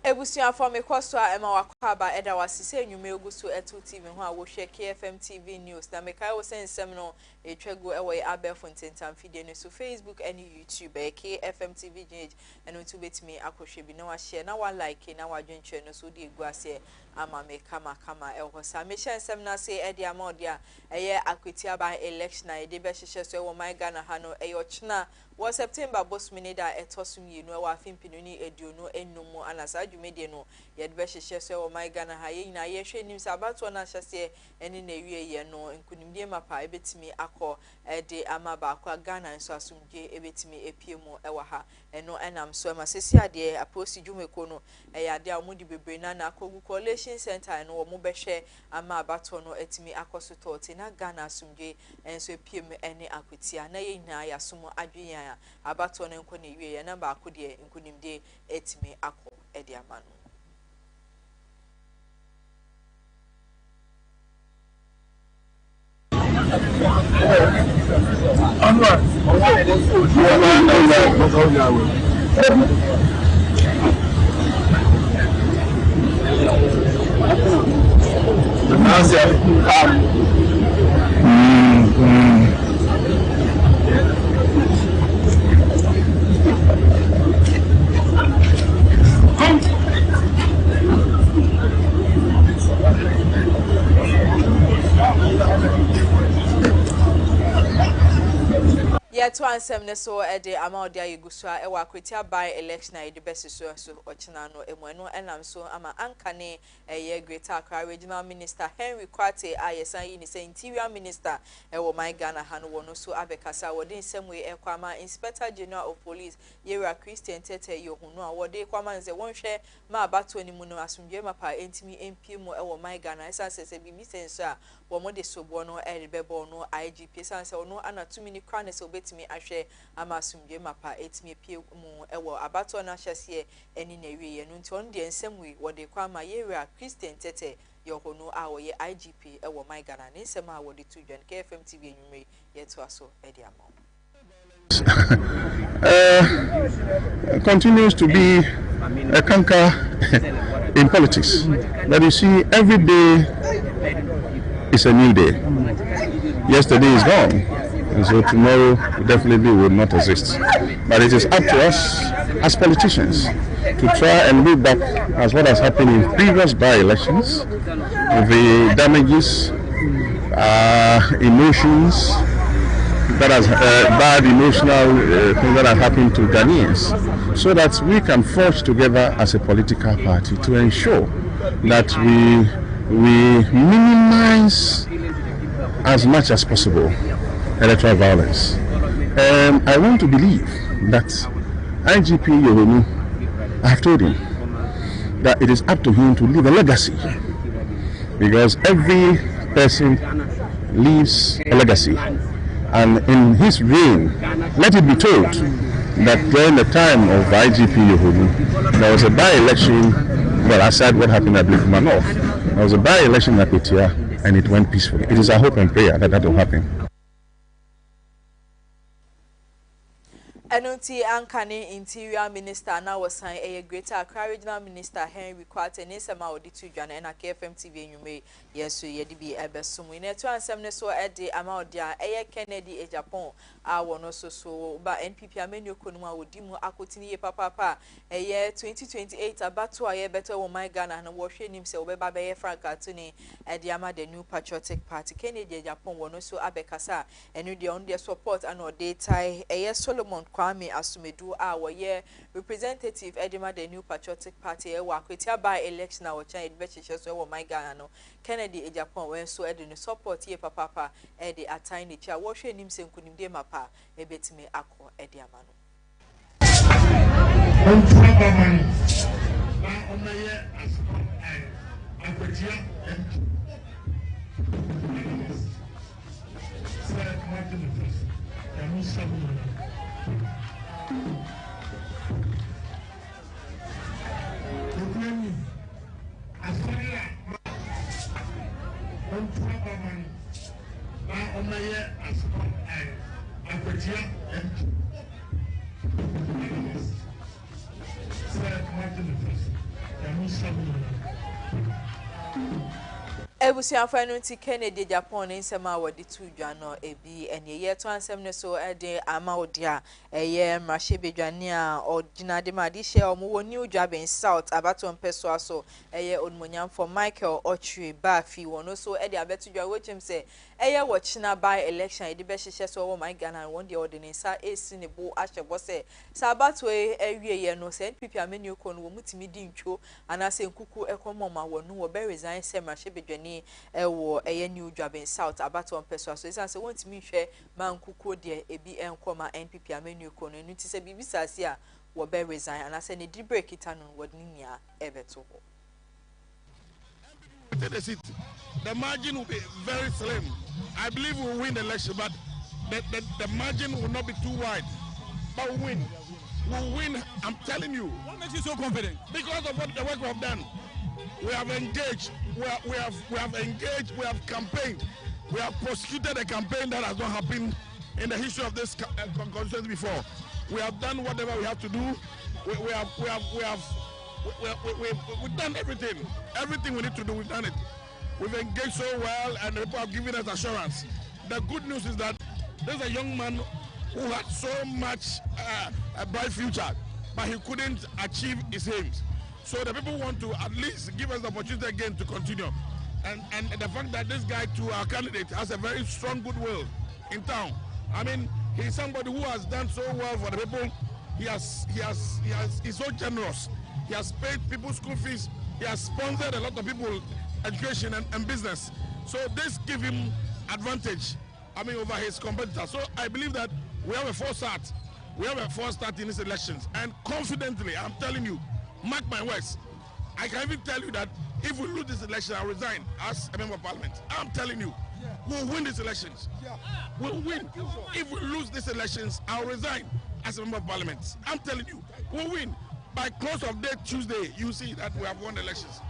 Ebusia for me kwaswa ema wakwaba eda wasise enyume ogusu etu TV ho a wo hwe KFM TV news na mekai wo sensem no etwago ewe abefo ntentam fide no so Facebook and YouTube KFM TV page eno tu betimi akohwe bi na wa share na wa like na wa dwenche no so de egu ase ama me kama ewo sa me shensem na say e de amode a eye akwetia by election na e de be hyehyɛ so ewo my Ghana ha no eyo chena wo September boss minida etosum yi no wa fimpinu ni eduonu enum anasa dwumede no ye de be hyehyɛ so ewo my Ghana ha ye nyina ye hwɛ nim sabato na hyɛse eni na wie ye no nkunimdie mapa ebetimi akɔ de ama ba akwa Ghana nso asumdwe ebetimi epiemu ewa ha eno enam so ma sesi ade aposi dwumeko no ya ade a omudi bebre na akogu coalition center no wo mo behwe ama abato no etimi akoso toti na Ghana asumdwe enso epiemu ene akwetia na ye nyina ya sumo adwen abato no nko na wie ye na ba akode nkunimdie etimi akɔ ede ama no to ansem ne so e de amaude ayegusua e wa kwetia by election e de best so ochina no emu enam so ama ankane ye Greater Accra Regional Minister Henry Kwate ayesan yi ni say Interior Minister e wo my Ghana ha no wono so abekasa wodi nsemwe e kwama Inspector General of Police Yera Christian Tete yohunu a wodi kwama nze wonhwe ma abato ni mu no asumdwe mapa entimi MP mu e wo my Ghana esa se bibi senso a wo mo de sobo no e bebo no IGP sanse ono anatumi ni kwane se obetimi ahwe amasumdwe mapa etimi pie mu ewo abato na hyese eni na wiye no nti on de nsemwe wode kwama Yera Christian Tete yohunu a wo ye IGP ewo my Ghana ne nsem a wode tu dwan KFM TV enwumre yeto aso e de amao continues to be a canker in politics. But you see, every day is a new day. Yesterday is gone, and so tomorrow definitely will not exist. But it is up to us as politicians to try and look back at what has happened in previous by-elections, the damages, emotions, that has bad emotional things that have happened to Ghanaians, so that we can forge together as a political party to ensure that we minimize as much as possible electoral violence. I want to believe that IGP Yohunu, I have told him that it is up to him to leave a legacy, because every person leaves a legacy. And in his reign, let it be told that during the time of IGP Yohunu, there was a by-election, well, aside what happened at North, there was a by-election at Petia, and it went peacefully. It is our hope and prayer that that will happen. Enunti ankane Interior Minister na wasan Greater Accra Regional Minister Henry Kwate ne sema odi tu dwane na KFM TV enwume yeso yedi bi ebesumu ne to ansem ne so ede ama odi a Kennedy Japan a wono so ba NPP amenyo konum a odi mu akotini ye papa 2028 abato a ye better wo my Ghana na wo hwe nim se wo beba be ye frankato ni ede ama the New Patriotic Party Kennedy Japan wono so abekasa enu de on the support and ode tai Solomon Maame Asumedu a woye representative edema the New Patriotic Party wa kwetia by election a wo chan edbehyehyɛ so wo my Ghana no Kennedy Japan when so ede no support ye papa ede atain ne chia wo hwɛ nim se nkunimde mapa ebetimi akɔ ede ama no Ebusiafo no ti Kennedy Japan nsema wodi tu dwa no ebi ene ye to ansem ne so de ama odi a eye mrahye bedwane a ogina de ma de hye omo woni udwa ben south abato mpeso aso eye onmonyam for Michael Ochre Bafi wono so e de abeto dwa wochem se eye wo china by election e de be hye so wo my Ghana won de ordinance esi ne bo ahyebo se sabato ewie ye no se NPP amenu ko no wo mutimi di ntwo anase nkuku ekomoma wono wo be resign se mrahye bedwane ewo eye new job in south abato mpeso so isan se won't me hwe mankuko de ebi enkoma NPP amenu ko no nti se bibisa se a wo be resign and say ne di break it anu wodni nia ebeto ho. The margin will be very slim. I believe we'll win the election, but the margin will not be too wide. But we'll win. We'll win, I'm telling you. What makes you so confident? Because of what the work we have done. We have engaged, we have engaged, we have campaigned, we have prosecuted a campaign that has not happened in the history of this constituency before. We have done whatever we have to do. We've done everything. Everything we need to do, we've done it. We've engaged so well, and the people have given us assurance. The good news is that there's a young man who had so much a bright future, but he couldn't achieve his aims. So the people want to at least give us the opportunity again to continue. And the fact that this guy, to our candidate, has a very strong goodwill in town. I mean, he's somebody who has done so well for the people. He's so generous. He has paid people's school fees. He has sponsored a lot of people education and business. So this gives him advantage, over his competitors. So I believe that we have a false start. We have a false start in these elections. And confidently, I'm telling you, mark my words, I can even tell you that if we lose this election, I'll resign as a member of parliament. I'm telling you, we'll win these elections. We'll win. If we lose these elections, I'll resign as a member of parliament. I'm telling you, we'll win. By close of day Tuesday, you see that we have won the elections.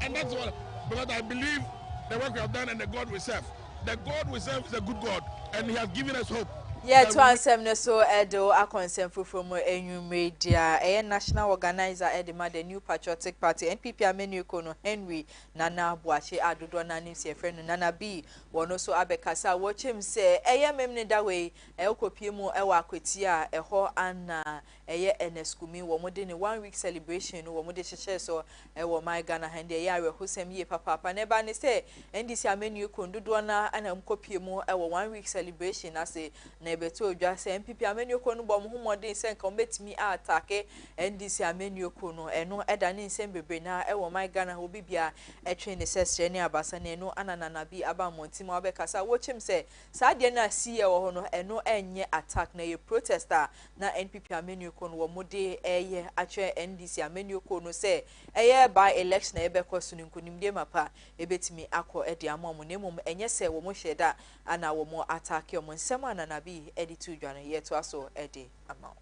And that's what, because I believe the work we have done and the God we serve. The God we serve is a good God, and He has given us hope. Yeah, to answer no so edo a consent from a media a national organizer edema the New Patriotic Party NPP amenu kono Henry Nana Boache adodo na nim se friend Nana B wono so abekasa watch him say eye memne da way e okopie mu e wa akwati a eho ana eye eneskumi wo mo de ne 1 week celebration wo mo de hyehyɛ so e wo my Ghana hande ye awe hosem ye papa ne ba ne say ndisi amenu kono dodo na ana mkopie mu e wo 1 week celebration ase beto odwa se MPP amenu ko no bom homodin se nka betimi atake NDC amenu ko no eno eda ne nsem bebre na e wo my Ghana obi bia etwe ne sesre ne abasa ne no ananana bi aba montim obekasa wochim se saade na siye wo ho no eno enye attack na ye protester na NPP amenu ko no wo mode eye atwe NDC amenu ko no se eye by election e be koso ne nkunimde mapa ebetimi akọ ede amom ne mum enye se wo mo hyeda ana wo mo attack yo mo nsem anana bi editu dwane yeto aso edi amount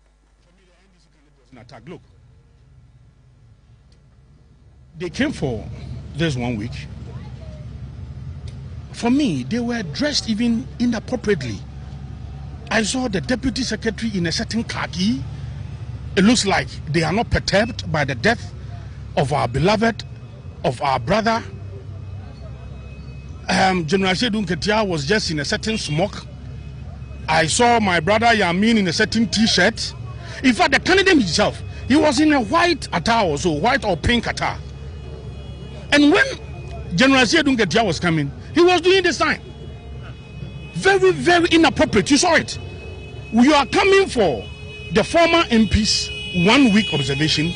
attack. Look, they came for this 1 week. For me, they were dressed even inappropriately. I saw the deputy secretary in a certain khaki. It looks like they are not perturbed by the death of our beloved, of our brother. General Shedun Ketia was just in a certain smock. I saw my brother Yamin in a certain t-shirt. In fact, the candidate himself, he was in a white attire also, white or pink attire. And when General Shedun Ketia was coming, he was doing the sign. Very, very inappropriate. You saw it. You are coming for the former MP's 1 week observation,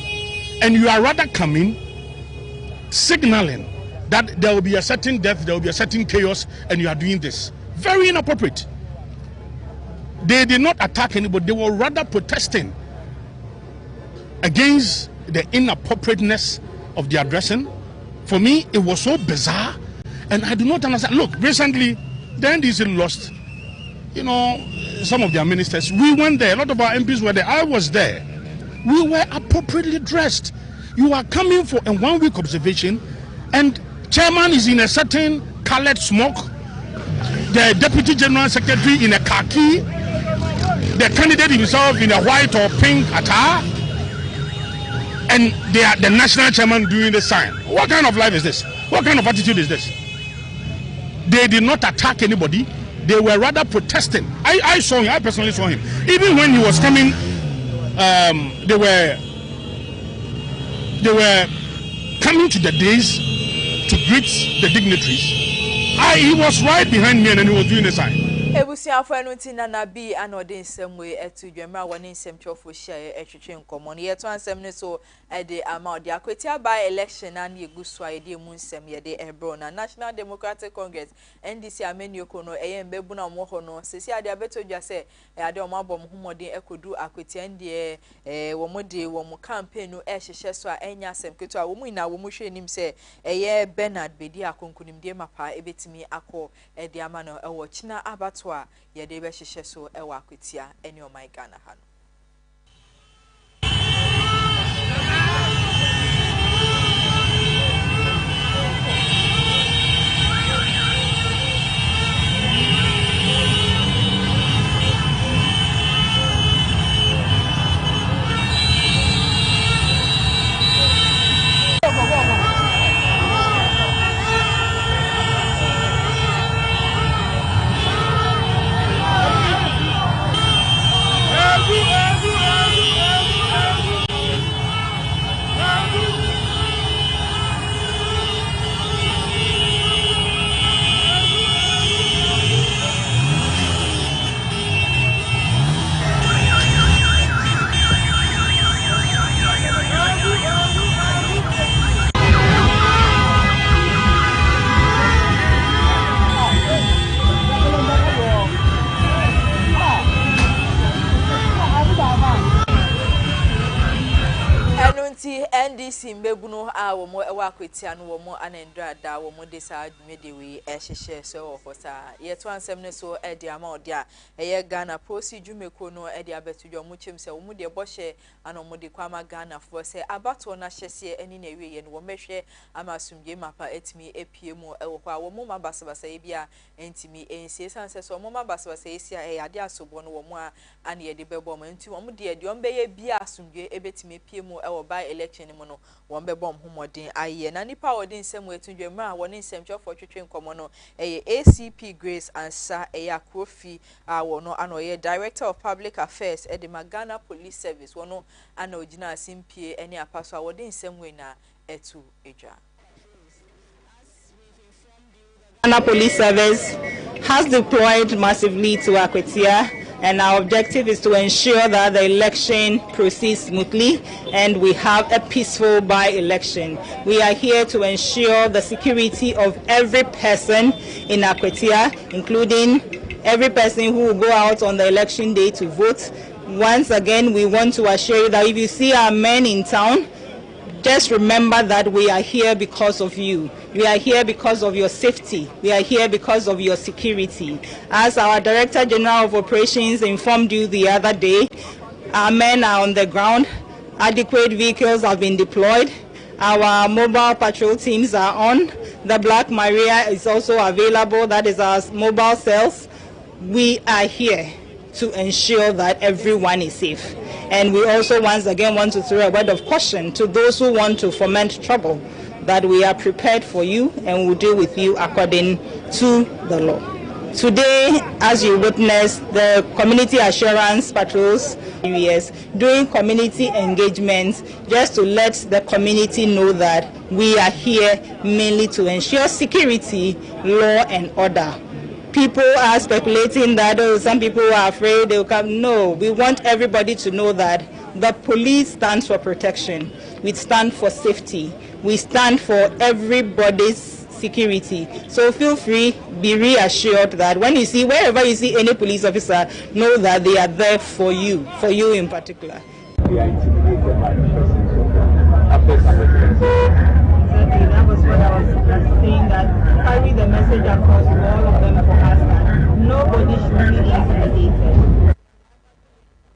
and you are rather coming, signaling that there will be a certain death, there will be a certain chaos, and you are doing this. Very inappropriate. They did not attack anybody, they were rather protesting against the inappropriateness of the addressing. For me, it was so bizarre, and I do not understand. Look, recently, the NDC lost, some of their ministers. We went there, a lot of our MPs were there, I was there. We were appropriately dressed. You are coming for a 1 week observation, and chairman is in a certain colored smock, the deputy general secretary in a khaki, the candidate himself in a white or pink attire, and they are the national chairman doing the sign. What kind of life is this? What kind of attitude is this? They did not attack anybody. They were rather protesting. I saw him. I personally saw him. Even when he was coming, they were coming to the days to greet the dignitaries. He was right behind me and he was doing the sign. Ebusiafo enu na na bi anode nsem we etu dwemra woni nsem twofo hia etwetwe nkomo ne yeto ansem ne so de ama ode akwetia by election na na egusu ayede mu nsem yede ebro na National Democratic Congress NDC amenyoko no mbebu na mo ho no sesi ade abetodwa se ade o mabom humode ekodu akwetia ndie wo mode wo mu campaign no hyehyɛ so a enya asem keto a wo mu ina wo mu hwe nim se Bernard Bedi akonkunim de mapa ebetimi akọ de ama no ewo china abato a yede be hyehyɛ so ewa akwetia ene o my Ghana ha no. NDC mbebuno a wo mo ewa akwetia no wo mo anendra da wo mo desa adwumede we hyehyɛ so wo fosa yeto ansem ne so de ama ode a Ghana Posi Jumeko no de abetudwo mo chem se wo mo de bohye ana mo de kwama Ghana fo se abato na hyese ani na wie ye no wo mehwe ama asumdwe mapa etimi epie mu wo kwa wo mo mabasabasa ye bia entimi ensie sanse so wo mo mabasabasa ye sia ade asobo no wo mo a ane ye de bebo mo enti wo mo de beye bia asumdwe ebetimi epie mu wo by election mu no won be bom humodin aye na nipa wodin nsem wetundwema a woni nsem twofo twetwe nkomo no ACP Grace Ansa Akrofi wono anoye Director of Public Affairs at the Ghana Police Service wono ana ogina asimpie ene apaso a wodin nsem we na etu eja. Ghana Police Service has deployed massively to Akwetia, and our objective is to ensure that the election proceeds smoothly and we have a peaceful by-election. We are here to ensure the security of every person in Akwetia, including every person who will go out on the election day to vote. Once again, we want to assure you that if you see our men in town, just remember that we are here because of you. We are here because of your safety. We are here because of your security. As our Director General of Operations informed you the other day, our men are on the ground. Adequate vehicles have been deployed. Our mobile patrol teams are on. The Black Maria is also available. That is our mobile cells. We are here to ensure that everyone is safe. And we also once again want to throw a word of caution to those who want to foment trouble, that we are prepared for you and will deal with you according to the law. Today, as you witnessed, the community assurance patrols areas doing community engagement just to let the community know that we are here mainly to ensure security, law and order. People are speculating that some people are afraid they will come. No, we want everybody to know that the police stands for protection. We stand for safety. We stand for everybody's security. So feel free, be reassured that when you see, wherever you see any police officer, know that they are there for you in particular. We are intimidated by the Exactly, that was what I was saying, that carry the message across to all of them for us that nobody should be intimidated.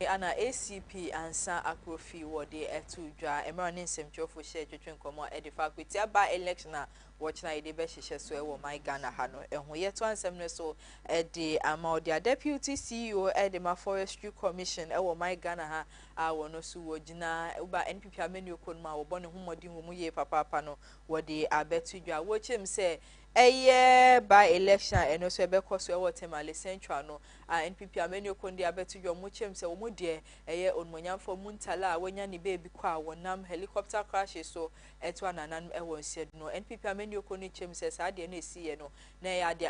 Ana ACP ansa akrofi wode etu dwa emra ne nsɛmtwofo hye twetwen komo edifa kweti aba election a watchna ide be hyehyɛ so ewo my Ghana ha no eho yeto ansɛm ne so edi ama the deputy CEO edema forestry commission ewo my Ghana ha a wono so wogina uba NPP ameni okon ma wo bone homodi wo mu ye papa no wode abetu dwa wo chem se by election eno so ebe koso ewo temale central no NPP ameni okon de abetu dwa mu chem se wo mu de onmonyamfo muntala wanya ni baby kwa wonam helicopter crash so eto ananan ewo nsied no NPP ameni okoni chem se sa de na esiye no na ya de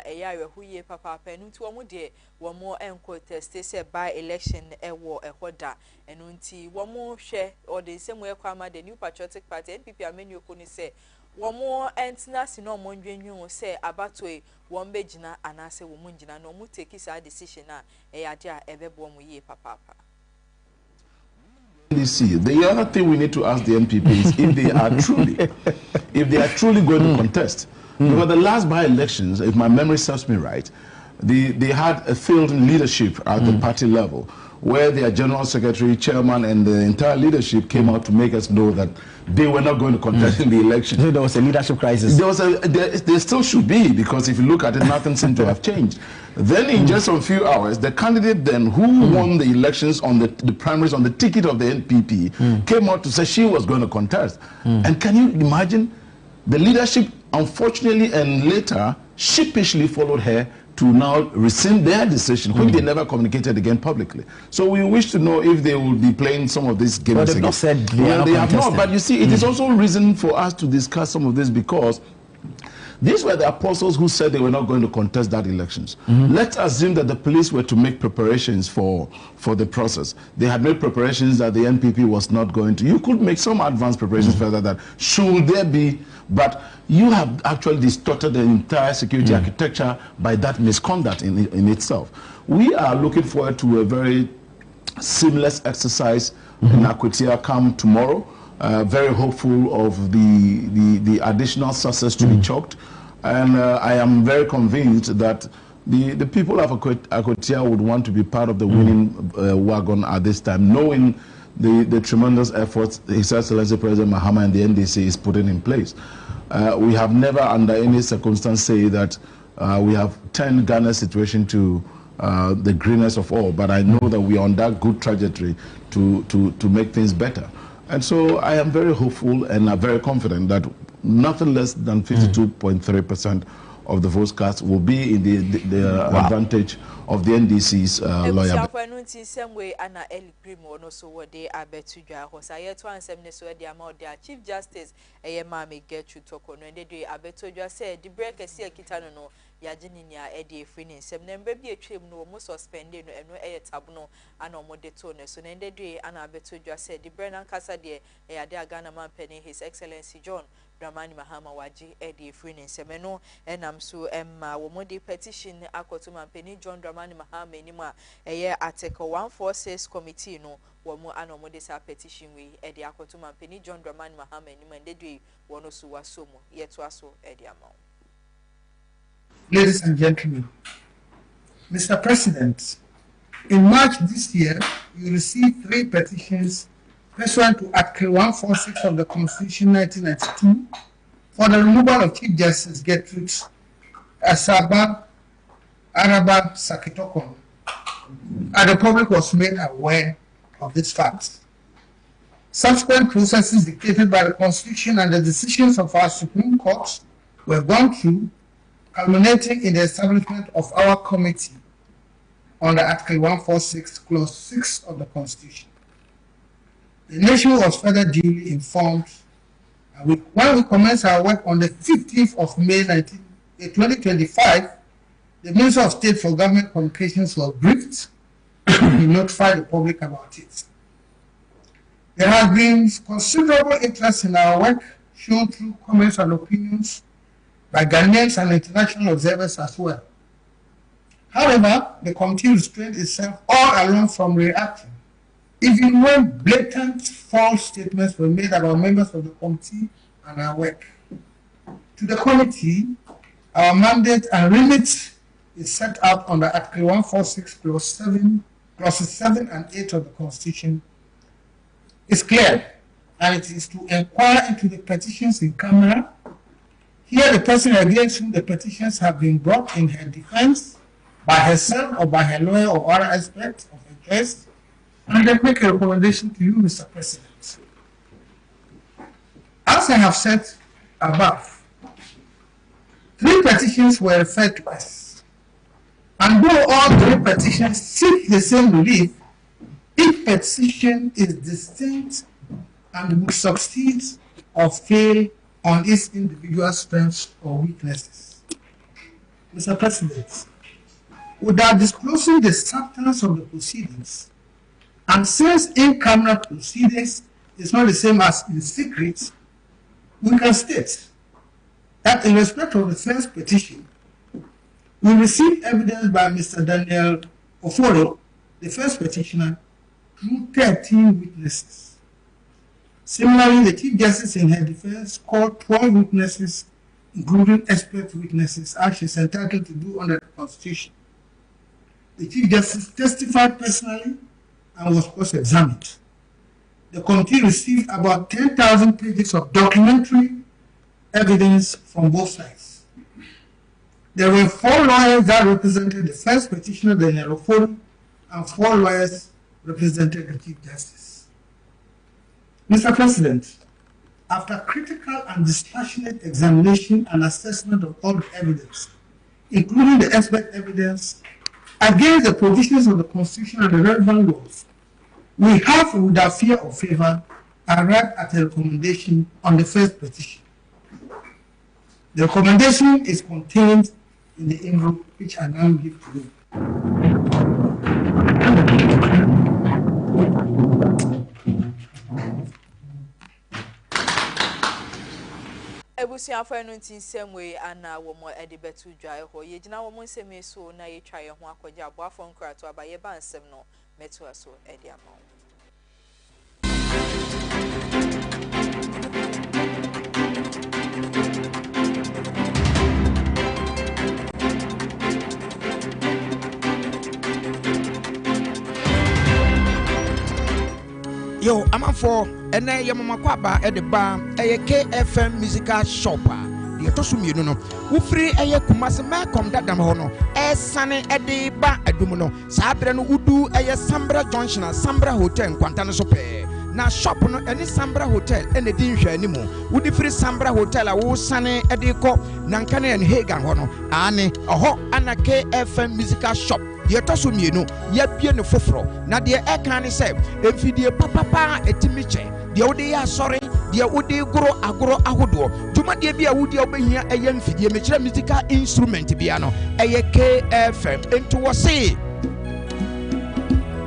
huye papa nti wo mu de wo mo enko test se by election ewo ehoda enu nti wo mo hwe o de semu ekwa ma the New Patriotic Party NPP ameni okoni se wo mo entina si no mo ndwenwu se abatoi wo mbegina anase wo mu ngina no mu take sa decision a ya de a ebebo mo ye papa. The other thing we need to ask the NPP is if they are truly going to contest. Because the last by-elections, if my memory serves me right, they had a failed leadership at the party level, where their general secretary, chairman, and the entire leadership came out to make us know that they were not going to contest in the election. So there was a leadership crisis. There still should be, because if you look at it, nothing seemed to have changed. Then in just a few hours, the candidate then who won the elections on the primaries on the ticket of the NPP came out to say she was going to contest. And can you imagine? The leadership, unfortunately, and later sheepishly followed her to now rescind their decision, which they never communicated again publicly. So we wish to know if they will be playing some of these games. Well, they've not said they well, are they not have not. But you see, it is also reason for us to discuss some of this, because these were the apostles who said they were not going to contest that elections. Let's assume that the police were to make preparations for the process. They had made preparations that the NPP was not going to. You could make some advanced preparations further that should there be, but you have actually distorted the entire security architecture by that misconduct in itself. We are looking forward to a very seamless exercise in Akwetia come tomorrow. Very hopeful of the additional success to be chalked, and I am very convinced that the people of Akwetia would want to be part of the winning wagon at this time, knowing the tremendous efforts His Excellency President Mahama and the NDC is putting in place. We have never under any circumstance say that we have turned Ghana's situation to the greenest of all, but I know that we are on that good trajectory to make things better. And so I am very hopeful and very confident that nothing less than 52.3% of the votes cast will be in the advantage of the NDC's lawyer. Chief Justice Maame Esi Nkrumah Yajininia Eddie Freenin, some number be a trim no more suspended and no air tabno and no more detone. So, then the day Anna Beto just said the Brennan Casa de Ghana man penny, His Excellency John Dramani Mahama Waji Eddie Freenin Semeno, and I'm so Emma Womodi petition Akotuma Penny John Dramani Mahama Nima a year article 146 committee no Womo Anomodisa petition we Eddie Akotuma Penny John Dramani Mahama Nima and the day one also was so yet to us Eddie amount. Ladies and gentlemen, Mr. President, in March this year, you received 3 petitions pursuant to Article 146 of the Constitution 1992 for the removal of Chief Justice Gertrude Asaba Araba Sakitokon, and the public was made aware of this fact. Subsequent processes dictated by the Constitution and the decisions of our Supreme Court were gone through, culminating in the establishment of our committee under Article 146, Clause 6 of the Constitution. The nation was further duly informed, and when we commenced our work on the 15th of May 2025, the Minister of State for Government Communications was briefed and notified the public about it. There has been considerable interest in our work, shown through comments and opinions by Ghanaians and international observers as well. However, the committee restrained itself all along from reacting, even when blatant false statements were made about members of the committee and our work. To the committee, our mandate and remit is set out under Article 146, Clause 7 clauses 7 and 8 of the Constitution is clear, and it is to inquire into the petitions in camera. Here, the person against whom the petitions have been brought in her defense by herself or by her lawyer or other expert of interest, and then make a recommendation to you, Mr. President. As I have said above, 3 petitions were referred to us, and though all 3 petitions seek the same relief, each petition is distinct and will succeed or fail on its individual strengths or weaknesses. Mr. President, without disclosing the substance of the proceedings, and since in-camera proceedings is not the same as in secret, we can state that in respect of the first petition, we received evidence by Mr. Daniel Oforo, the first petitioner, through 13 witnesses. Similarly, the Chief Justice in her defense called 12 witnesses, including expert witnesses, as she is entitled to do under the Constitution. The Chief Justice testified personally and was cross-examined. The committee received about 10,000 pages of documentary evidence from both sides. There were 4 lawyers that represented the first petitioner, Daniel Oforo, and 4 lawyers represented the Chief Justice. Mr. President, after critical and dispassionate examination and assessment of all the evidence, including the expert evidence, against the provisions of the Constitution and the relevant laws, we have, without fear or favor, arrived at a recommendation on the first petition. The recommendation is contained in the envelope which I now give to you. Ebusia fa no ntin semwe ana wo mo edibetu dwae ho ye gina wo mo nseme so na ye twa ye ho akogya aboafo nkrato abaye ba nsem no metu aso edi ama. Yo, I'm for and I am Makwaba at the bar, a KFM musical shopper. The Tosumi, no, who free a Kumasa Macom that Damono, a sunny at the bar at Dumino, Sabran Udu, a Sambra Junction, a Sambra Hotel, Quantana Sope. Now shop on any Sambra Hotel and the Dinsha anymore. Would the free Sambra Hotel, a wool sunny at the co, Nankane and Hagan Hono, Annie, a hot and a KFM musical shop. Ye tosu mienu ye bie ne foforo na de e kan ne se emfidie papa etimiche de wode ya sori de wode goro agoro ahodo duma de bia wode obehia eye mfidie mechira musical instrument bia no eye KFM ento wo se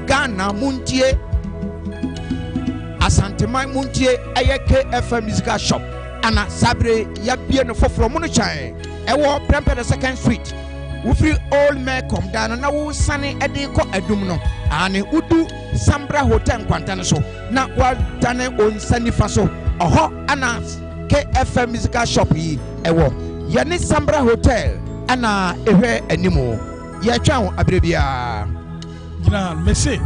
Ghana muntie Asantema muntie eye KFM musical shop ana sabre ya bie ne foforo mu no chan ewo Prempeh the 2nd Street. We free all men come down na wo sane ede ko adum no ane udu Sambra Hotel Quantana so na wa dane on sanifa so oho ana KFM musical shop yi ewo ye ne Sambra Hotel ana ehwe animo ye twa wo abrebia gina me say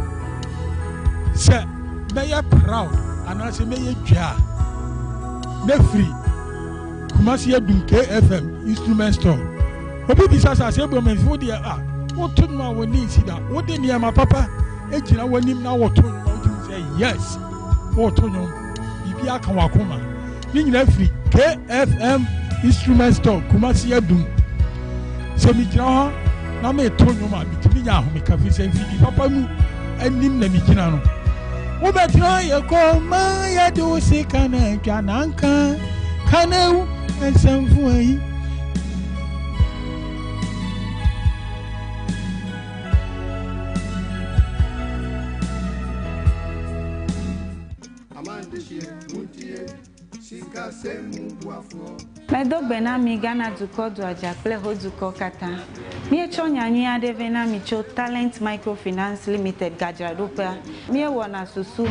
be ya proud ana se me ye twa me free Kumasi adum KFM instrument store. Obi bisasa se bo men fo dia what to no woni sida what dey near my papa e gina wonim na what to no say yes what to no bibi aka wakoma ni nyina free KFM instrument store Kumasi adum se mi gina ho na me to no ma bitimi nya ho me ka fi se fi papa mu anim na mi gina no wo betra ye ko ma ya do se kana twananka kana ensamfu ayi Medo benami Ghana duko do ajakple ho duko kata. Mie chonyani adevena micho Talent Microfinance Limited Gajradopa. Mie wana susu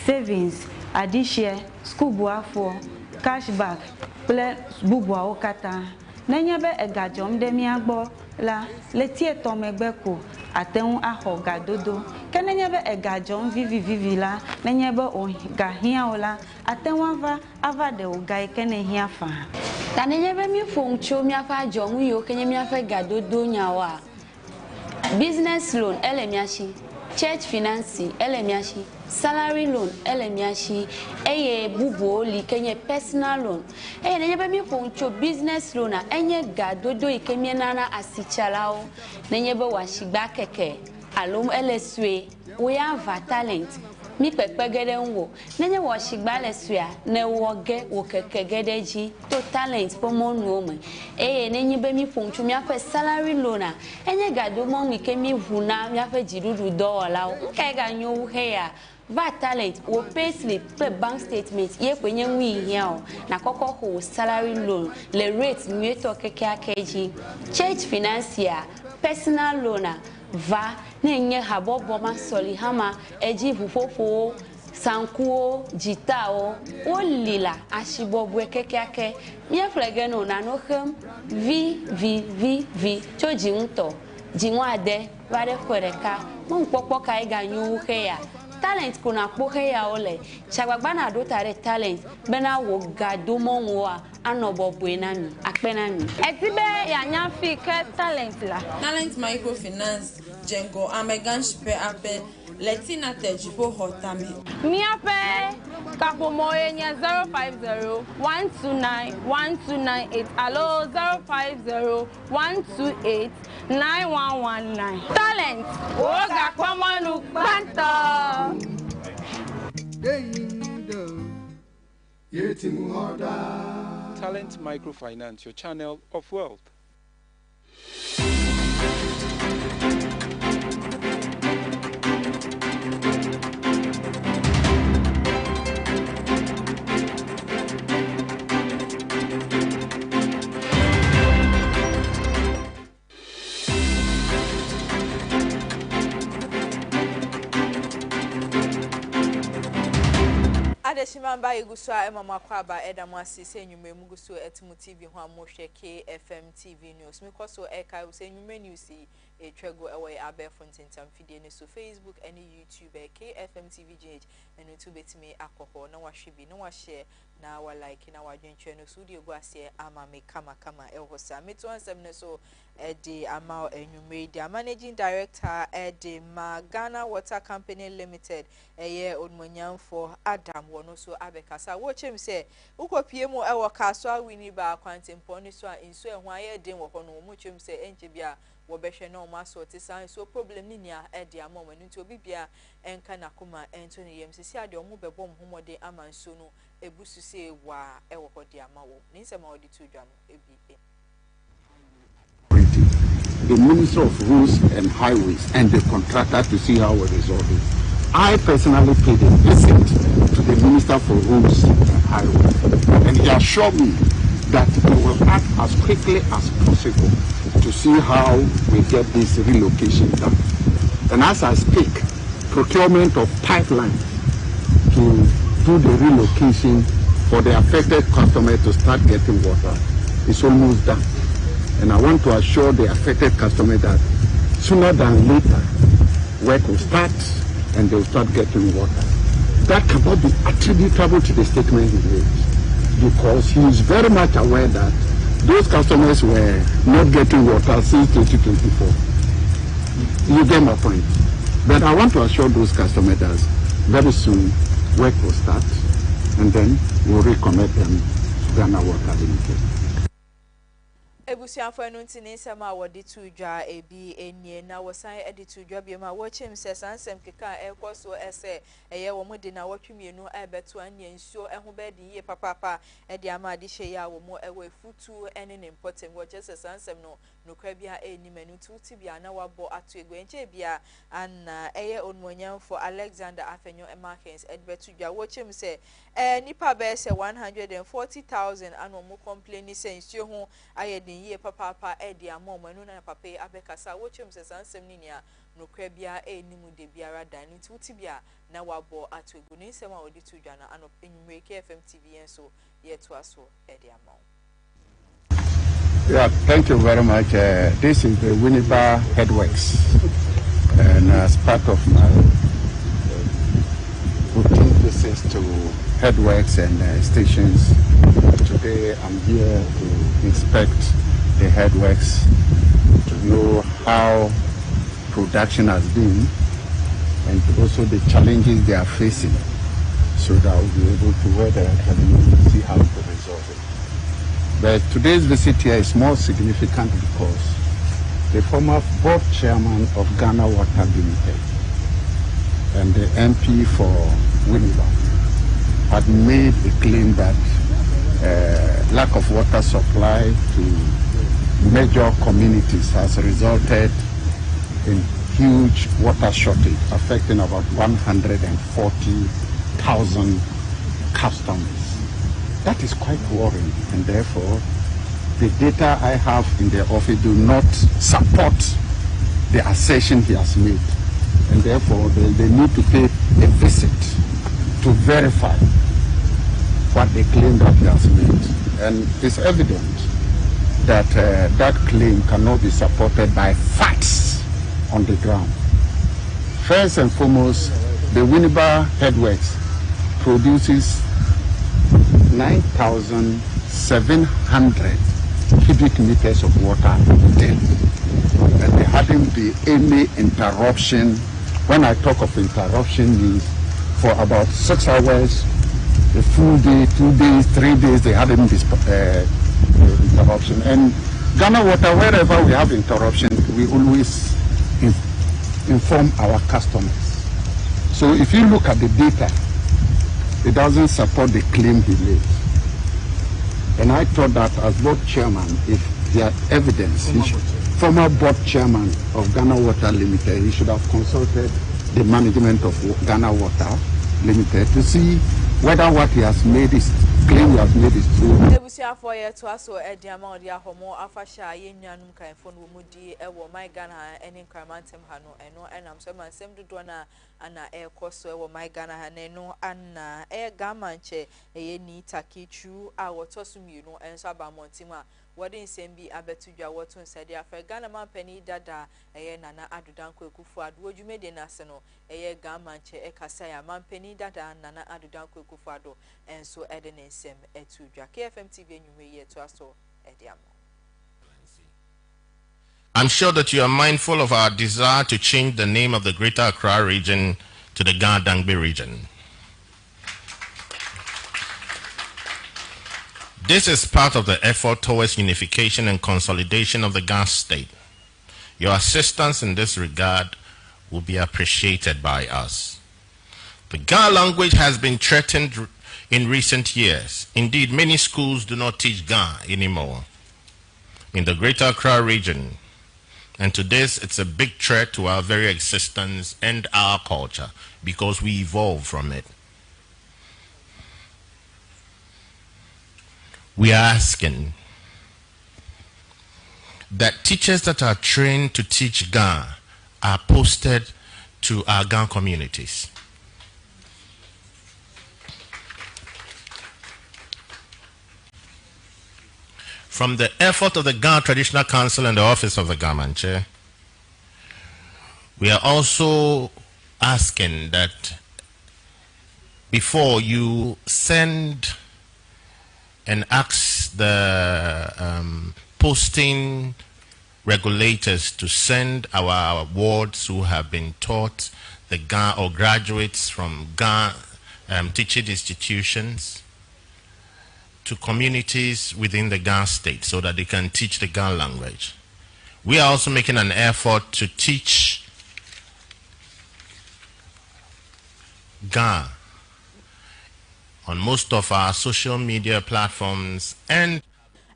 savings, adishare, school buafo, cashback, ple bubwa okata. Nenyabe egajom de miagbo la letie tomebeko aten aho gadodo kenenye be egajon vivi la nenye be o gahia ola aten ava de o gai kenehia fa tanenye be mi foncho mi afa jon yo kenye mi afa gadodo nyawa business loan elemiashi church finance elemiashi salary loan elemiashi eye bubo li kenye personal loan nenye be mi foncho business loan enye gadodo ikemie nana asichalao nenye be washigba keke alom eleswe we have talent mi pepe gede nwo nenye washigba lesua ne woge wo keke gede ji to talent pomo nuome nenye be mi foncho mi afa salary loan enye gado mo mi kemi huna mi afa jirudu dola nke ga nyu heya va talent wo payslip pe bank statement ye kwenye nwi here na koko ho salary loan le rate nweto keke akeji church financier personal loan va nenye habobo masoli hama eji fufofo sankuo jitao olila ashibobwe keke ake mie flegeno na no hem vi choji nto jinwade vare kwereka mon popo kai ganyu heya talent kuna kpohe ya ole chagbagba na do tare talent bena wo gado monwa anobo buenami akpenami etibe ya nyafi ke talent la talent microfinance jengo amegan shipe ape letina tejipo hotame mi ape kapo moyenya 050-129-1298 alo 050-128-9119 talent woga kwamanu banto Talent Microfinance, your channel of wealth. Adeshimamba iguswa mama kwaba edamwasi se nyume muguso etimu TV ho amohwe KFM TV news mikoso eka use nyume news etwego ewe abefontentam fidie ne so Facebook and YouTube KFM TV GH and to betimi akoko na wahwe na wahye na wa like na wadwentwe no studio go ase ama me kama ehosa meto ansem ne so edi ama enyume dia managing director edi Ghana Water Company Limited eye onmonyam for Adam wono so abekasa wo chem se ukopie mu ewo kaso awini ba kwantempo ni so inso ehwan aye den wo hono mu chem se enche bia wo behwe na o maso te san so problem ni nia edi ama mo nti obi bia enka nakoma ento ne yem sisi ade o mu bebo mhomode ama nso no ebusu se wa ewo hodi ama wo ni nsema odi tu dwa no ebi the Minister of Roads and Highways and the contractor to see how we resolve it. I personally paid a visit to the Minister for Roads and Highways, and he assured me that he will act as quickly as possible to see how we get this relocation done. And as I speak, procurement of pipelines to do the relocation for the affected customer to start getting water is almost done. And I want to assure the affected customer that sooner than later, work will start and they will start getting water. That cannot be attributable to the statement he made, because he is very much aware that those customers were not getting water since 2024. You get my point. But I want to assure those customers that very soon work will start and then we'll reconnect them to Ghana Water Limited. Ebusiafo enu ntini nsema wodi tudwa ebi enye na wosan edi tudwa biema wochim se sansem keka ekoso ese eye wo mudi na wotwemienu ebeto anya nsuo eho bedi ye papapa edi ama adi hye ya wo mo ewe futu ene ne important wo chese sansem no nokra bia enimenu tuti bia na wabo atu egu enche bia anna eye onmonyam for Alexander Afenyo Emarkens edbetu dwa wochim se nipa be se 140,000 anu mo complain se nsuo ho ayedi ye papa edi amom enu na papa abekasa wochem se sansem ni nia nokra bia enimu de biara dan nti wuti bia na wabo atwegu ni nsema odi tudwa na anop enyumre KFM TV enso ye to aso edi amom Yeah, thank you very much. This is the Winneba Headworks, and as part of my routine visits to headworks and stations, today I'm here to inspect the headworks to know how production has been and also the challenges they are facing, so that we'll be able to work and see how to resolve it. But today's visit here is more significant because the former board chairman of Ghana Water Limited and the MP for Winneba had made a claim that lack of water supply to major communities has resulted in huge water shortage, affecting about 140,000 customers. That is quite worrying, and therefore the data I have in the office do not support the assertion he has made, and therefore they need to pay a visit to verify what they claim that he has made. And it's evident that that claim cannot be supported by facts on the ground. First and foremost, the Winneba Headworks produces 9,700 cubic meters of water daily, and there hadn't been any interruption. When I talk of interruption, means for about 6 hours, a full day, 2 days, 3 days, there hadn't been interruption. And Ghana Water, wherever we have interruption, we always inform our customers. So if you look at the data, it doesn't support the claim he made. And I thought that as board chairman, if he had evidence, former board chairman of Ghana Water Limited, he should have consulted the management of Ghana Water Limited to see whether what he has made is claim he has made is true. Ebusia for ye to aso ediama odi ahomo afasha ye nwanum kan fo no mudi e wo my Ghana eni nkramantem ha no eno enam so man sem dodo na ana e koso e wo my Ghana ha na eno ana e gamanche e ni takichu a wotosu mienu enso abamontima wodi nsem bi abetudwa woto nsade afa Ghana man pani dada e nana adudanko ekufu adu odwumede na se no e gamanche e kasa ya man pani dada nana adudanko ekufu adu enso ede nsem etudwa KFM TV enyume ye to aso ediamo. I'm sure that you are mindful of our desire to change the name of the Greater Accra region to the Ghana Dangbe region. This is part of the effort towards unification and consolidation of the Ghana state. Your assistance in this regard will be appreciated by us. The Ghana language has been threatened in recent years. Indeed, many schools do not teach Ghana anymore in the Greater Accra region. And to this, it's a big threat to our very existence and our culture because we evolve from it. We are asking that teachers that are trained to teach Ghana are posted to our Ghana communities. From the effort of the Ghana Traditional Council and the Office of the Gamanche, we are also asking that before you send and ask the posting regulators to send our wards who have been taught the Ghana or graduates from Ghana teaching institutions to communities within the Ghana state so that they can teach the Ghana language. We are also making an effort to teach Ghana on most of our social media platforms and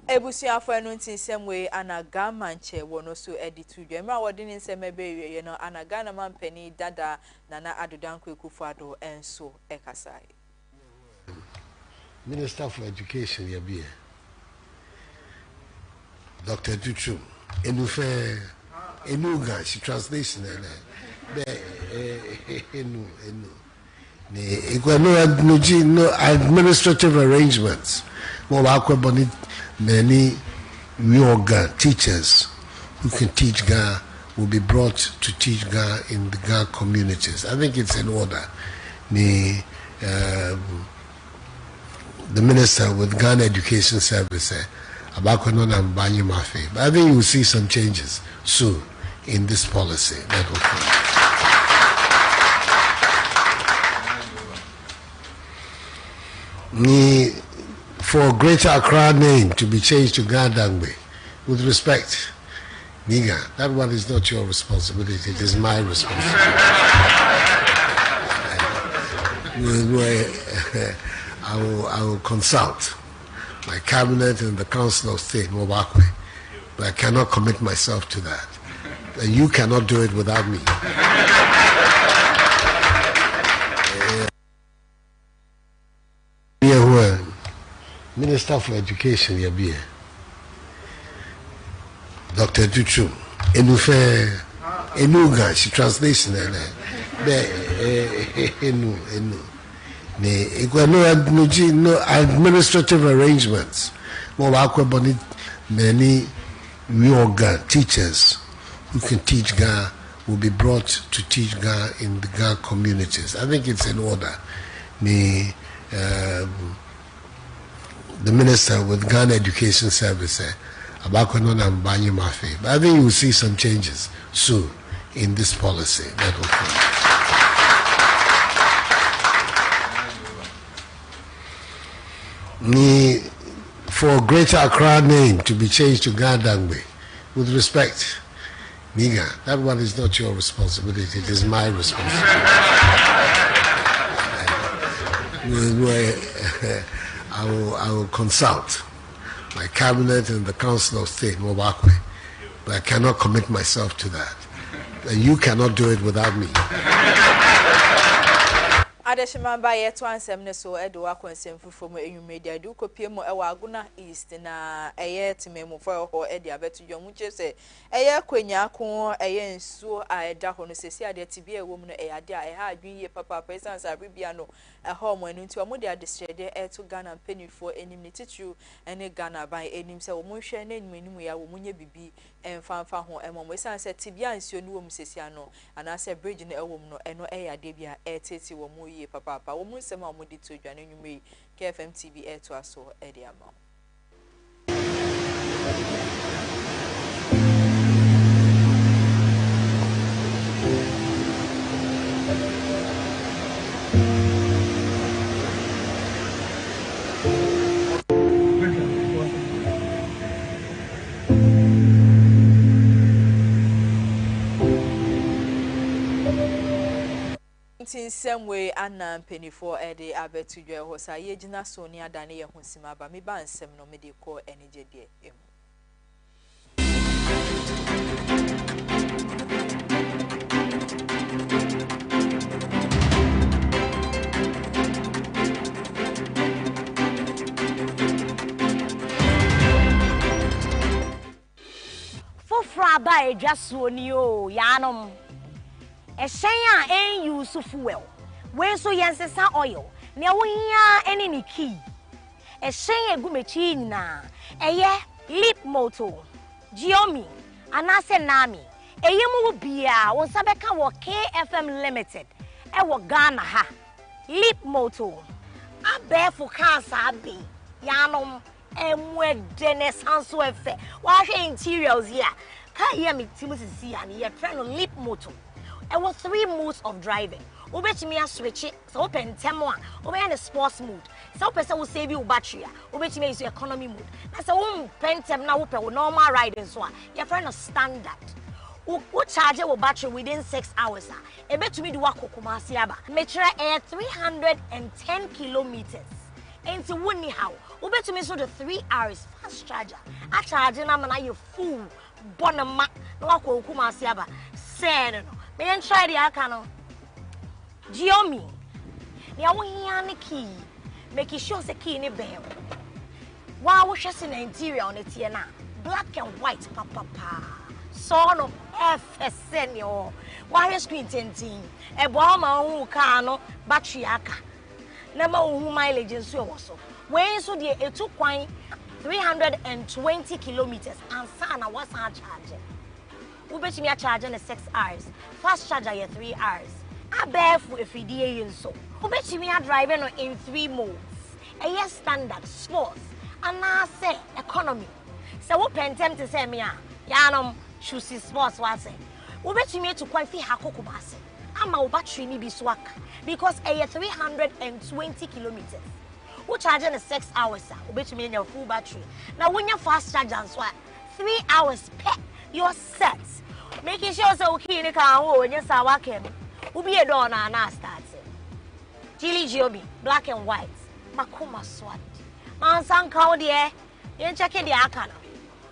Ebusia for anunti semwe anaga manche wono so editu dwemra wodin nseme be ye no anaga na mampani dada nana adudanko ekufuado enso ekasai. Minister for Education yabie Dr. Tutu enufe enuga she translation enu no administrative arrangements mo ba ko boni many Ga teachers who can teach Ga will be brought to teach Ga in the Ga communities. I think it's in order. The minister with Ghana Education Service, Abakonon and Banyi Mafe. But I think you will see some changes soon in this policy that will come. For Greater Accra name to be changed to Gandangbe, with respect, Niga, that one is not your responsibility, it is my responsibility. I will consult my cabinet and the Council of State, Mobakwe, but I cannot commit myself to that. And you cannot do it without me. Minister for Education, Dr. Duchu, Enuga, she translation no administrative arrangements. Many Ga teachers who can teach Ga will be brought to teach Ga in the Ga communities. I think it's in order. The minister with Ghana Education Service, Abakonon and Banyi Mafe. But I think you will see some changes soon in this policy that will come. For Greater Accra name to be changed to Gandangbe, with respect, Niga, that one is not your responsibility, it is my responsibility. I will consult my cabinet and the Council of State, Mobakwe, but I cannot commit myself to that. And you cannot do it without me. Adeshimamba yetu ansem so edo akonsem fufumo media du kopie mo ewa aguna east na eye timemu fo ho ede abetu dwom chese eye kwanya ko eye nsuo a eda ho no sesi ade tibia ewo mu no ade a ha adwin ye papa president abibia no ho mo anu nti omo de adistrede eto Ghana penifo enim ni titru ene Ghana ban enim se omo hwe na enum ya wo munye bibi emfanfa ho emom esan se tibia nsuo no wo mu sesi ano ana se bridge no ewo mu no eno ade bia eteti wo mu papa womun sema omudi to dwane nwumre KFM TV to aso ediama in some way Anna Pennyfo Eddie Abetu Hosa Yejina Sonia Dania Hunsima ba me ban sem no me de ko eni jede em for fraba e jasoni o yanom Eshenya en use fuel. When so yansesa oil. Ne wo hia eni ni key. Eshenya gumechi na. Eye lip moto. Jiomi anase nami. Eye mu bia won sabeka wo KFM Limited. E wo Ghana ha. Lip moto. Abefu kansa abi. Yanom emwede ne sanso efe. Wa hwe interiors here. Ka ye mi timusisi ya ni ye try no lip moto. There were 3 modes of driving. Obetimi a switch it, so open temo a, obe in the sports mode. So person will save you battery. Obetimi use economy mode. Na so pentem na open normal riding so a, your friend standard. We charge your battery within 6 hours. Ebetumi do wako kumasi aba. Metre air 310 kilometers. Enti woni how. Obetumi so the 3 hours fast charger. A charge na mana you full bonama na wako kumasi aba. Say no. Me and try the akano. Jiomi. Ni awo hia ne key. Make sure the key ne bell. Wa wo hwese na interior on it here na. Black and white papa. So no FSN yo. Wa hwe screen tentin. E bo ma hu car no battery aka. Na ma hu mileage nso wo so. We nso de etu kwan 320 kilometers and sana what's our charge. Ubet me a charge in 6 hours. Fast charger you 3 hours. I bear for if you so. Ubet me a driving in 3 modes. A year standard, sports, and I say economy. So what pen to say me yanum choose sports was say. Ubet me to quite fee hakokubase. I'm a battery ni be swak because a year 320 kilometers. Who charging in 6 hours, ubet me in your full battery. Now when you fast charge and swap 3 hours per you're set. Making sure so okay in the car when you saw walking. Will be a door and I start. Chili Joby, black and white. Makuma swat. Man san cow dear. You checking the akana.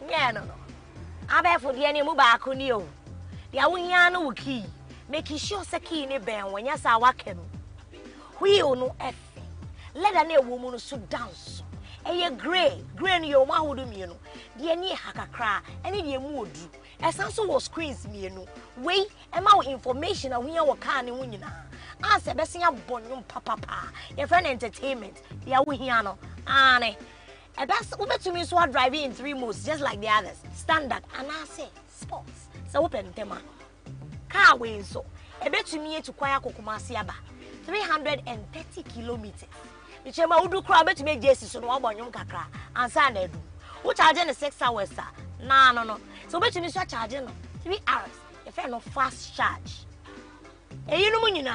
Yeah, no. I bet for the animal back on you. The Awiano key. Making sure so key in a band when you saw walking. We no F. Let a woman so dance. A gray in your one would you know. The near hakakra, and in your mood. As also was squeeze me, no. Wait, and my information of when you can in winning. Answer Bessie Bonum Papa, your friend entertainment, the Awiano, Anne. And that's over to me, so I drive in 3 modes just like the others. Standard, and I say sports. So open tema. Car way so. A bet to me to Kwaya Kokumasiaba. 330 kilometers. Which I would do crab to make Jesse so no one kakra and Sunday. Who charging the 6 hours, sir? No. So bet you start charging 3 hours. If I no fast charge. And you know when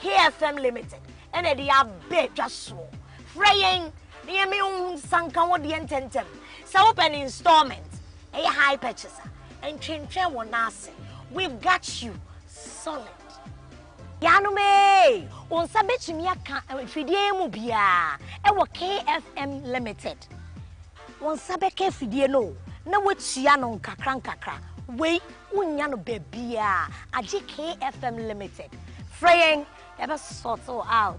KFM Limited. And they are big just so. Fraying near me own Sankawo the intentem. So open installment. A high purchaser. And change one nasi. We've got you solid. Yanume, on sabet me a fidie mubia, and KFM Limited. One sabeke fidie no, na wichiano kakra. Wait, unyano bebia, a KFM Limited. Fraying, ever sort out.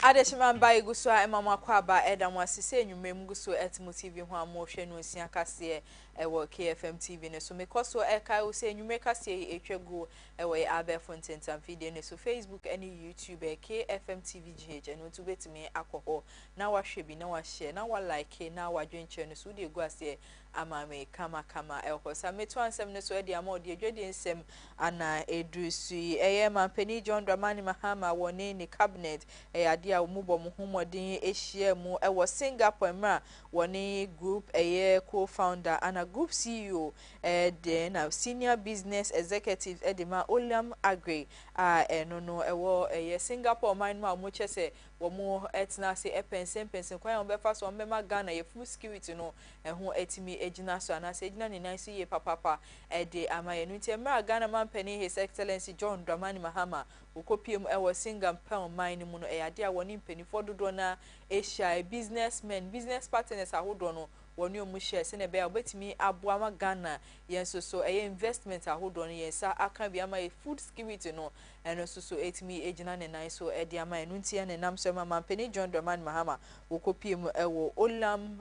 Adeshman by Guswa and Mama Kwaba Edam was saying you may Guso at TV one motion with Siakase KFM TV. So make us so Eka say you make us say a go away Abe Fontaine and video so Facebook any YouTube KFM TV GH and to bet me alcohol. Now I should be now I share now I like now I drink channel so they go say Amame kama elko sa meto ansem ne so e dia ma de dwede nsem ana edrusu man Penny John Dramani Mahama woni ni cabinet ade a mu bom homodin ehia mu e wo Singapore mra woni group co-founder ana group CEO then senior business executive edema Oliam Agri no wo Singapore man ma mo chese wo mo etna se pensen kwan be fa so mbema Ghana ye full security no ho etimi ejina so ana se ejina ni nan so ye papa de amaye no ntemra Ghana man Penny His Excellency John Dramani Mahama ukopiem ewo Singapore mine mu no ade a woni mpanifo dodo na Asia businessmen business partners ahodo no woni omu share se ne be obetimi aboa ma Ghana yenso so investment ahodo no yensa aka bi ama food security no eno so etimi ejina ne nan so de ama enu ntia ne nam so ma Penny John Dramani Mahama ukopiem ewo Olam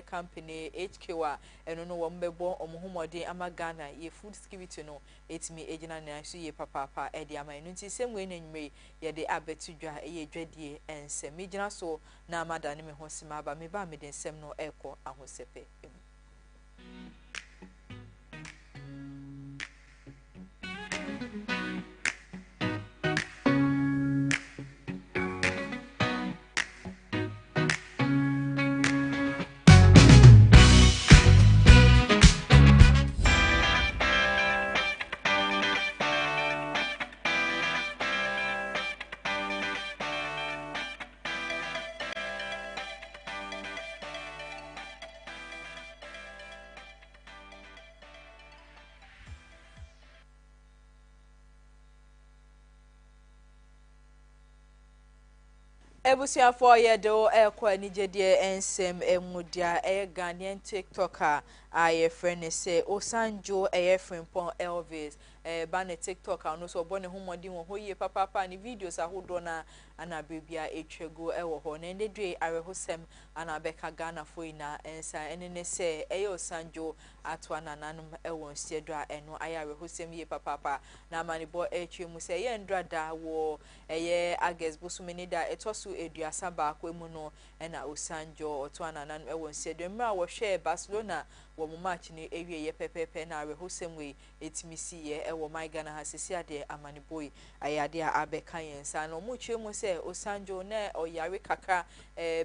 company HQ wa eno no wo mbebo omuhumode ama Ghana ye food security no etimi ejina ne nan so ye papa de ama enu ntia semwe na nwumre ye de abetudwa ye dwadie ense mejina so na amada ne me ho sima ba me ba me de nsem no eko ahosepe Ebusiafo yedo ekwa nigedie ensem emudia Ghanaian TikToker aye friend say Osanjo friend Elvis bane TikToker no so bone humodi won hoye papa ni videos ahodo na ana bebia etwego ewo ho na ndedwe arehosem ana beka Ghana foina ensa enene se Osanjo atwa nananum ewo nsiedo a eno aya arehosem ye papa na manibo etwemu se ye ndrada wo August bosumeni da etosu eduasa baako mu no na Osanjo otwana nan ewo nsiedo mra wo hwe Barcelona wo mu match ni ewie ye pepepe na arehosem we etimisi ye ewo my Ghana hasisi ade amani boy ayade a abeka yensa no mu twemu se Osanjo na oyare kakra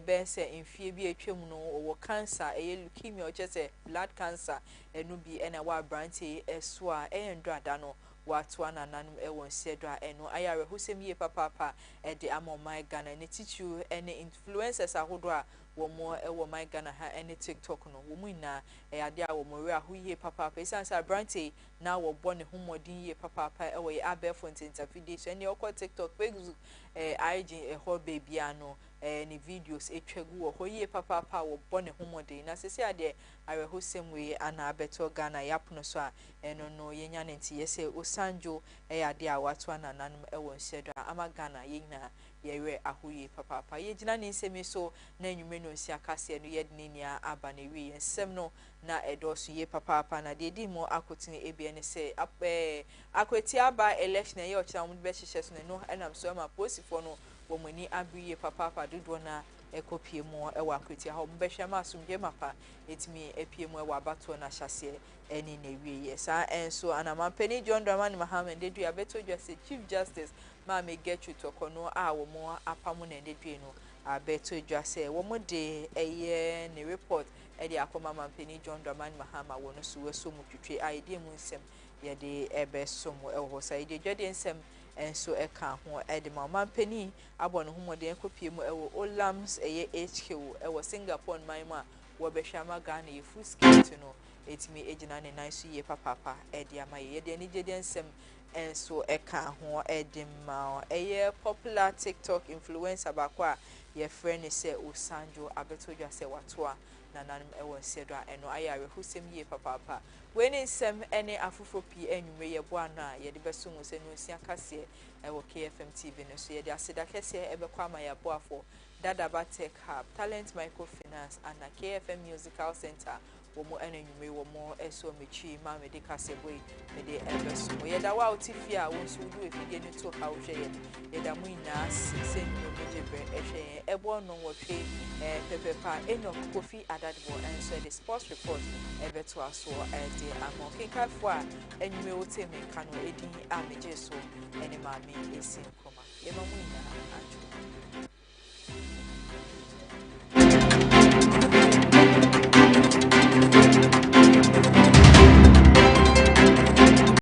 bense infie bi etwemu no wo cancer leukemia o chese blood cancer enu bi na wa branche so a endrada no watwa nananum ewo nsiedo a eno ayare husem ye papa de amo my Ghana ne tichu ene influencers ahodo a womo ewo my Ghana ha ene TikTok no womu ina ade a womo we ahuye papa isansa branche na wo bone humodin ye papa ewo ye abefont interfide so ene okọ TikTok Facebook IG ho baby ano ni videos etwegu wo hoye papa wo bone humodin na sesi ade arehosem we ana abeto Ghana yapno so a eno no yenya nenti yese Osanjo ade a watwa nananum ewo nsiedo ama Ghana yina yewe ahuye papa yegina ne nsemi so na enwume no nsi akase no yedninia aba na wi ensem no na edosu ye papa na de di mo akotini ebie ne se akweti aba election ye ochira mu be hihye so no enam so ma posifo no wo mani abiye papa dodo na ekopie mo ewa akweti ha mo behwe ma asumdwe mapa etimi epie mo ewa abato na hyase eni na wi ye sa enso anamampeni John Dramani Mahama ndedu abeto Justice Chief Justice Maame Esi Nkrumah a wo mo apamu na ndedu no abeto Justice wo mo de ne report edi akoma mampeni John Dramani Mahama wo no so weso mu twitwe aide mu nsem ye de ebe so mo ewo sa ide dwade nsem enso eka ho edi mampeni abo no humode ekopie mu ewo Olams HQ ewo Singapore maima wo behwama Ghana ye full skate no etimi ejina ne nice ye papa edi amaye ye de ni dede nsem enso eka ho edi ma popular TikTok influencer bakwa ye friend say Osanjo abeto Dwase watwa nananum ewo nsiedo a eno ayare husem ye papa weni nsem ene afufo pi enwume ye bo ana ye de beso mu se no nsia kase ewo KFM TV no so ye de aseda kese ebekwa ma ya boafo Dadaba Tech Hub Talent Microfinance and KFM Musical Center womo enwume womo eso mechi ma me de kase boy me de ebeso ye da wa otifia wo so du efide ni to ha wo hwe ye da mu ina se no mejebre ehwe ebo no wo hwe pepepa eno Kofi Adadbo enso the sports report ebeto aso de amo kinkafo a enwume wo teme kanu edin ameje so ene Maame Esi Nkrumah ye no mu ina ajo